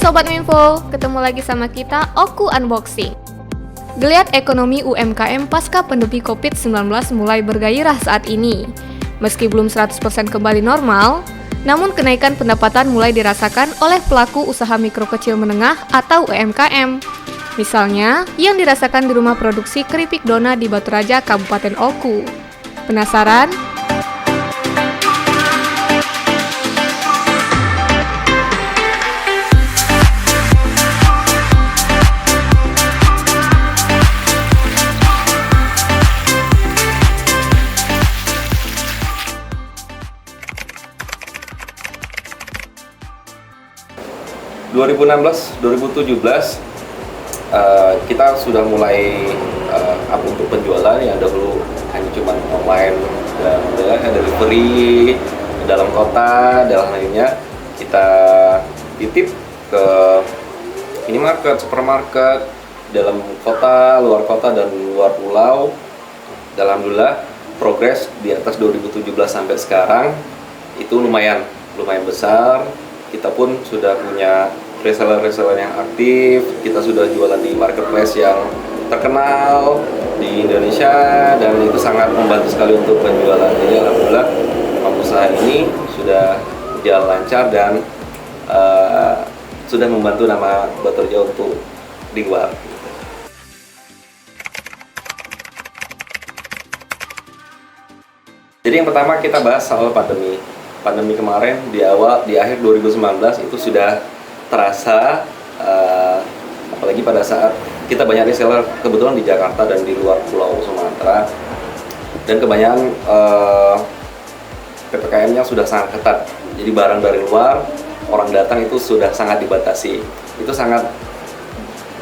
Sobat Minfo, ketemu lagi sama kita Oku Unboxing. Geliat ekonomi UMKM pasca pandemi COVID-19 mulai bergairah saat ini. Meski belum 100% kembali normal, namun kenaikan pendapatan mulai dirasakan oleh pelaku usaha mikro kecil menengah atau UMKM. Misalnya, yang dirasakan di rumah produksi keripik dona di Batu Raja, Kabupaten Oku. Penasaran? Kita sudah mulai up untuk penjualan yang dahulu hanya cuma online dan delivery dalam kota, dalam lainnya kita titip ke minimarket, supermarket, dalam kota, luar kota, dan luar pulau. Alhamdulillah progres di atas 2017 sampai sekarang itu lumayan besar. Kita pun sudah punya reseller yang aktif, kita sudah jualan di marketplace yang terkenal di Indonesia, dan itu sangat membantu sekali untuk penjualan. Jadi alhamdulillah usaha ini sudah berjalan lancar dan sudah membantu nama Batu Raja untuk di luar. Jadi yang pertama kita bahas soal pandemi. Pandemi kemarin di akhir 2019 itu sudah terasa, apalagi pada saat kita banyak reseller kebetulan di Jakarta dan di luar Pulau Sumatera, dan kebanyakan PPKM-nya sudah sangat ketat. Jadi barang dari luar, orang datang itu sudah sangat dibatasi. Itu sangat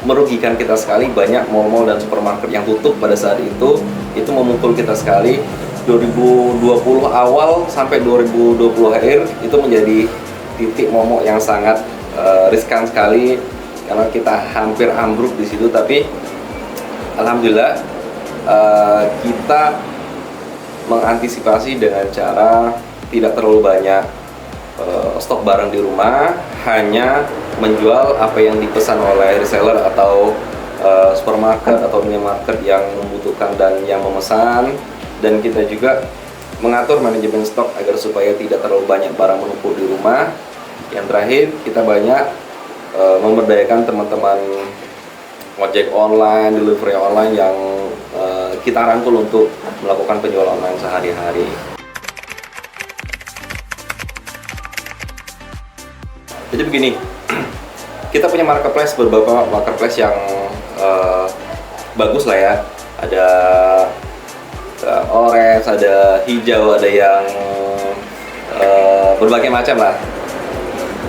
merugikan kita sekali. Banyak mall-mall dan supermarket yang tutup pada saat itu memukul kita sekali. 2020 awal sampai 2020 akhir itu menjadi titik momok yang sangat riskan sekali karena kita hampir ambruk di situ. Tapi alhamdulillah kita mengantisipasi dengan cara tidak terlalu banyak stok barang di rumah, hanya menjual apa yang dipesan oleh reseller atau supermarket atau minimarket yang membutuhkan dan yang memesan. Dan kita juga mengatur manajemen stok agar supaya tidak terlalu banyak barang menumpuk di rumah. Yang terakhir, kita banyak memberdayakan teman-teman ojek online, delivery online yang kita rangkul untuk melakukan penjualan online sehari-hari. Jadi begini, kita punya marketplace, beberapa marketplace yang bagus lah ya. Ada orange, ada hijau, ada yang berbagai macam lah.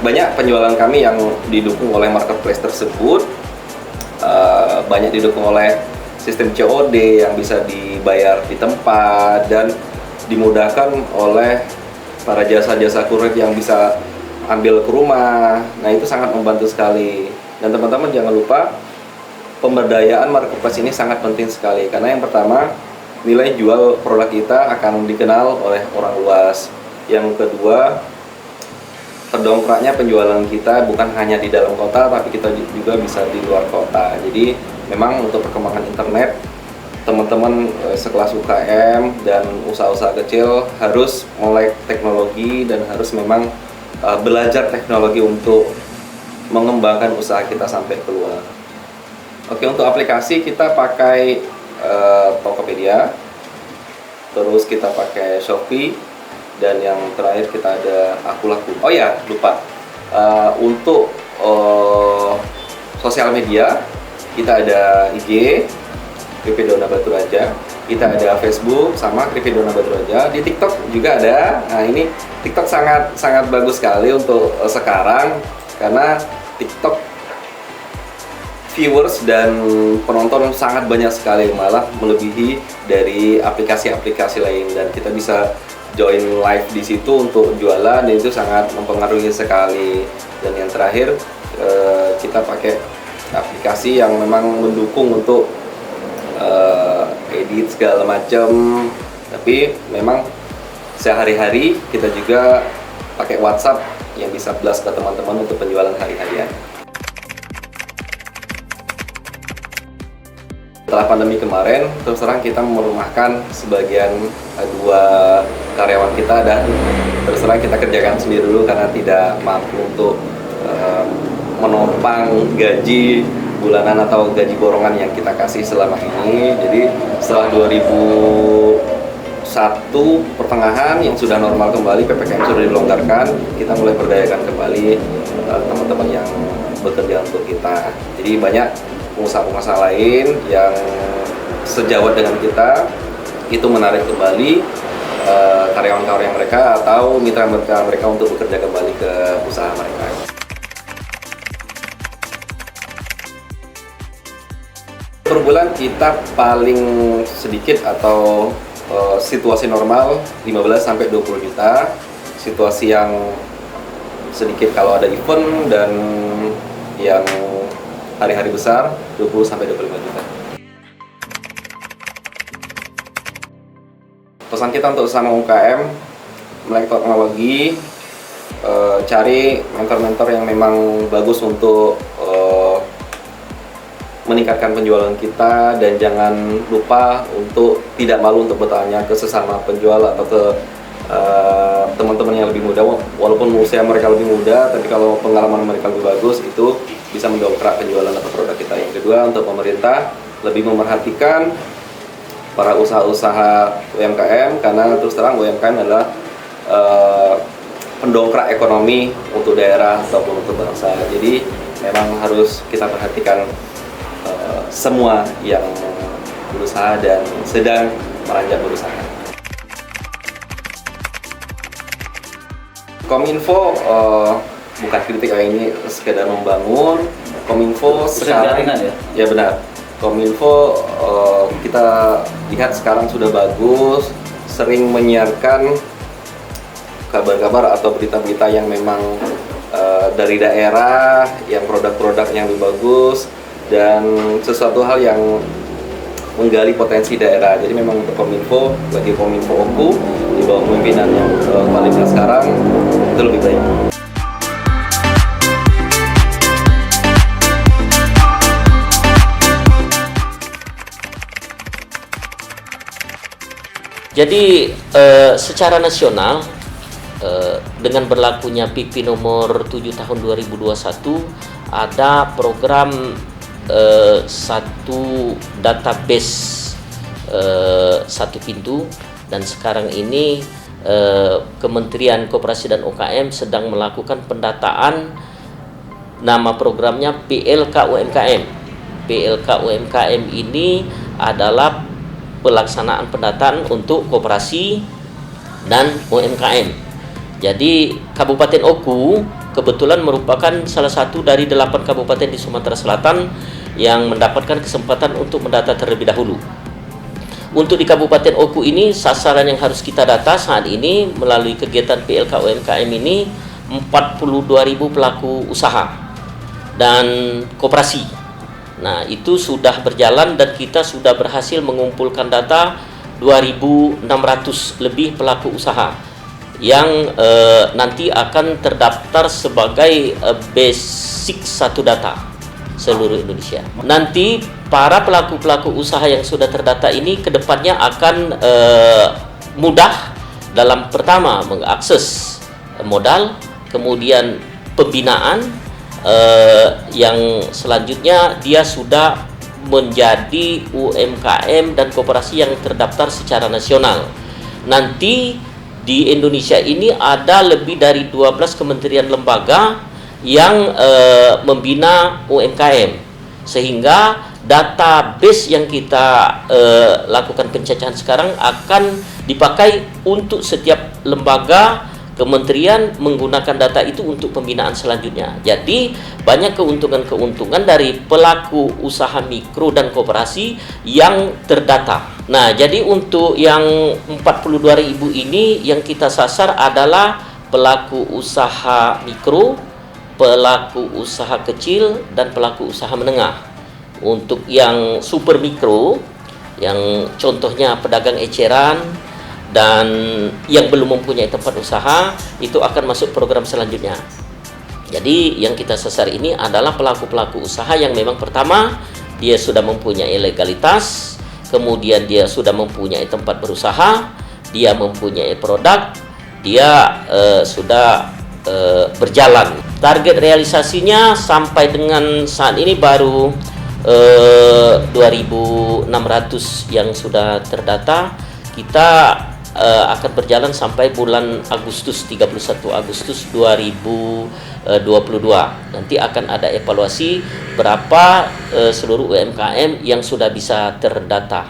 Banyak penjualan kami yang didukung oleh marketplace tersebut, banyak didukung oleh sistem COD yang bisa dibayar di tempat dan dimudahkan oleh para jasa-jasa kurir yang bisa ambil ke rumah. Nah, itu sangat membantu sekali. Dan teman-teman jangan lupa, pemberdayaan marketplace ini sangat penting sekali, karena yang pertama, nilai jual produk kita akan dikenal oleh orang luas. Yang kedua, terdongkraknya penjualan kita bukan hanya di dalam kota, tapi kita juga bisa di luar kota. Jadi memang untuk perkembangan internet, teman-teman sekelas UKM dan usaha-usaha kecil harus melek teknologi dan harus memang belajar teknologi untuk mengembangkan usaha kita sampai keluar. Oke, untuk aplikasi kita pakai Tokopedia, terus kita pakai Shopee, dan yang terakhir kita ada Akulaku. Oh ya, lupa, untuk sosial media kita ada IG Keripik Dona Batu Raja, kita ada Facebook sama Keripik Dona Batu Raja. Di TikTok juga ada. Nah, ini TikTok sangat bagus sekali untuk sekarang, karena TikTok viewers dan penonton sangat banyak sekali, malah melebihi dari aplikasi-aplikasi lain, dan kita bisa join live di situ untuk jualan, dan itu sangat mempengaruhi sekali. Dan yang terakhir, kita pakai aplikasi yang memang mendukung untuk edit segala macam, tapi memang sehari-hari kita juga pakai WhatsApp yang bisa blast ke teman-teman untuk penjualan hari-harian. Setelah pandemi kemarin, terus terang kita merumahkan sebagian dua karyawan kita dan terus terang kita kerjakan sendiri dulu karena tidak mampu untuk menopang gaji bulanan atau gaji borongan yang kita kasih selama ini. Jadi setelah 2001 pertengahan yang sudah normal kembali, PPKM sudah dilonggarkan, kita mulai berdayakan kembali teman-teman yang bekerja untuk kita. Jadi banyak pengusaha-pengusaha lain yang sejawat dengan kita itu menarik kembali karyawan-karyawan mereka atau mitra-mitra mereka untuk bekerja kembali ke usaha mereka. Per bulan kita paling sedikit atau situasi normal 15 sampai 20 juta. Situasi yang sedikit kalau ada event dan yang hari-hari besar 20 sampai 25 juta. Pesan kita untuk sesama UMKM, melektor lagi, cari mentor-mentor yang memang bagus untuk meningkatkan penjualan kita, dan jangan lupa untuk tidak malu untuk bertanya ke sesama penjual atau ke teman-teman yang lebih muda. Walaupun usia mereka lebih muda, tapi kalau pengalaman mereka lebih bagus, itu bisa mendongkrak penjualan atau produk kita. Yang kedua, untuk pemerintah lebih memerhatikan para usaha-usaha UMKM, karena terus terang UMKM adalah pendongkrak ekonomi untuk daerah ataupun untuk bangsa. Jadi memang harus kita perhatikan semua yang berusaha dan sedang meranjak berusaha. Kominfo bukan kritik, ini sekedar membangun. Kominfo sekarang ya benar. Kominfo kita lihat sekarang sudah bagus, sering menyiarkan kabar-kabar atau berita-berita yang memang dari daerah, yang produk-produk yang lebih bagus dan sesuatu hal yang menggali potensi daerah. Jadi memang untuk Kominfo, bagi Kominfo OKU di bawah pemimpinan yang kualitas sekarang itu lebih baik. Jadi secara nasional dengan berlakunya PP nomor 7 tahun 2021 ada program satu database satu pintu, dan sekarang ini Kementerian Koperasi dan UKM sedang melakukan pendataan. Nama programnya PLK UMKM. PLK UMKM ini adalah pelaksanaan pendataan untuk koperasi dan UMKM. Jadi Kabupaten Oku kebetulan merupakan salah satu dari 8 kabupaten di Sumatera Selatan yang mendapatkan kesempatan untuk mendata terlebih dahulu. Untuk di Kabupaten Oku ini, sasaran yang harus kita data saat ini melalui kegiatan PLK UMKM ini 42.000 pelaku usaha dan koperasi. Nah, itu sudah berjalan dan kita sudah berhasil mengumpulkan data 2.600 lebih pelaku usaha yang nanti akan terdaftar sebagai basic satu data seluruh Indonesia. Nanti para pelaku-pelaku usaha yang sudah terdata ini kedepannya akan mudah dalam pertama mengakses modal, kemudian pembinaan, yang selanjutnya dia sudah menjadi UMKM dan koperasi yang terdaftar secara nasional. Nanti di Indonesia ini ada lebih dari 12 kementerian lembaga yang membina UMKM, sehingga database yang kita lakukan pencacahan sekarang akan dipakai untuk setiap lembaga kementerian menggunakan data itu untuk pembinaan selanjutnya. Jadi banyak keuntungan-keuntungan dari pelaku usaha mikro dan koperasi yang terdata. Nah, jadi untuk yang 42.000 ini yang kita sasar adalah pelaku usaha mikro, pelaku usaha kecil, dan pelaku usaha menengah. Untuk yang super mikro, yang contohnya pedagang eceran dan yang belum mempunyai tempat usaha, itu akan masuk program selanjutnya. Jadi yang kita sasar ini adalah pelaku-pelaku usaha yang memang pertama dia sudah mempunyai legalitas, kemudian dia sudah mempunyai tempat berusaha, dia mempunyai produk, dia sudah berjalan. Target realisasinya sampai dengan saat ini baru 2.600 yang sudah terdata. Kita akan berjalan sampai bulan Agustus, 31 Agustus 2022. Nanti akan ada evaluasi berapa seluruh UMKM yang sudah bisa terdata.